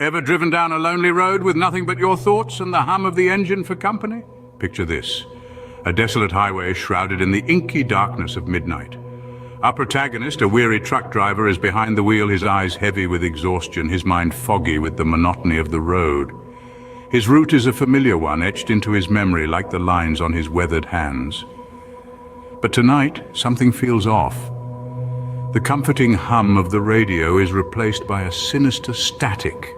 Ever driven down a lonely road with nothing but your thoughts and the hum of the engine for company? Picture this: a desolate highway shrouded in the inky darkness of midnight. Our protagonist, a weary truck driver, is behind the wheel, his eyes heavy with exhaustion, his mind foggy with the monotony of the road. His route is a familiar one, etched into his memory like the lines on his weathered hands. But tonight, something feels off. The comforting hum of the radio is replaced by a sinister static.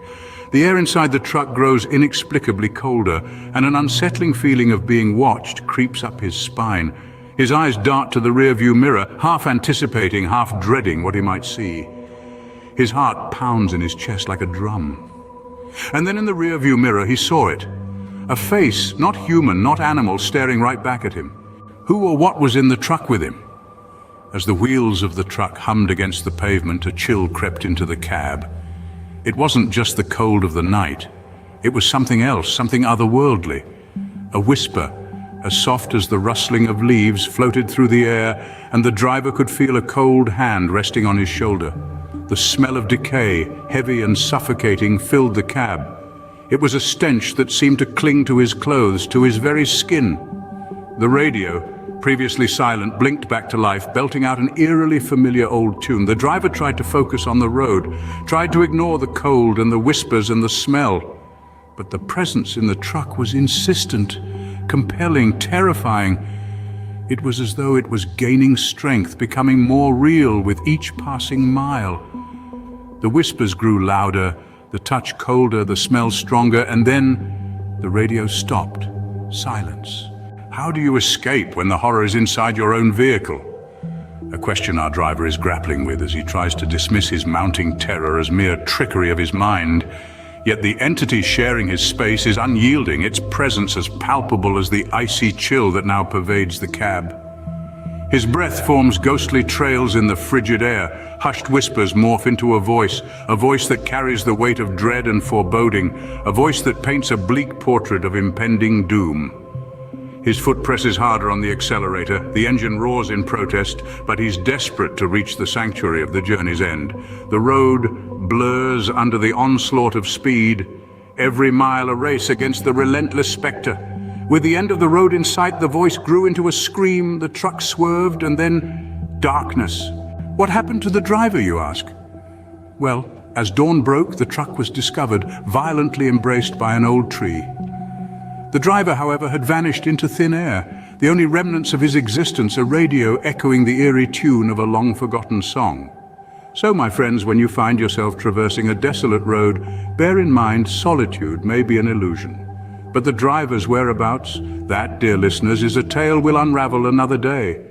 The air inside the truck grows inexplicably colder, and an unsettling feeling of being watched creeps up his spine. His eyes dart to the rearview mirror, half anticipating, half dreading what he might see. His heart pounds in his chest like a drum. And then in the rearview mirror he saw it. A face, not human, not animal, staring right back at him. Who or what was in the truck with him? As the wheels of the truck hummed against the pavement, a chill crept into the cab. It wasn't just the cold of the night. It was something else, something otherworldly. A whisper, as soft as the rustling of leaves, floated through the air, and the driver could feel a cold hand resting on his shoulder. The smell of decay, heavy and suffocating, filled the cab. It was a stench that seemed to cling to his clothes, to his very skin. The radio, previously silent, blinked back to life, belting out an eerily familiar old tune. The driver tried to focus on the road, tried to ignore the cold and the whispers and the smell. But the presence in the truck was insistent, compelling, terrifying. It was as though it was gaining strength, becoming more real with each passing mile. The whispers grew louder, the touch colder, the smell stronger, and then the radio stopped. Silence. How do you escape when the horror is inside your own vehicle? A question our driver is grappling with as he tries to dismiss his mounting terror as mere trickery of his mind. Yet the entity sharing his space is unyielding, its presence as palpable as the icy chill that now pervades the cab. His breath forms ghostly trails in the frigid air. Hushed whispers morph into a voice that carries the weight of dread and foreboding, a voice that paints a bleak portrait of impending doom. His foot presses harder on the accelerator, the engine roars in protest, but he's desperate to reach the sanctuary of the journey's end. The road blurs under the onslaught of speed, every mile a race against the relentless spectre. With the end of the road in sight, the voice grew into a scream, the truck swerved, and then darkness. What happened to the driver, you ask? Well, as dawn broke, the truck was discovered, violently embraced by an old tree. The driver, however, had vanished into thin air, the only remnants of his existence a radio echoing the eerie tune of a long-forgotten song. So, my friends, when you find yourself traversing a desolate road, bear in mind solitude may be an illusion. But the driver's whereabouts, that, dear listeners, is a tale we'll unravel another day.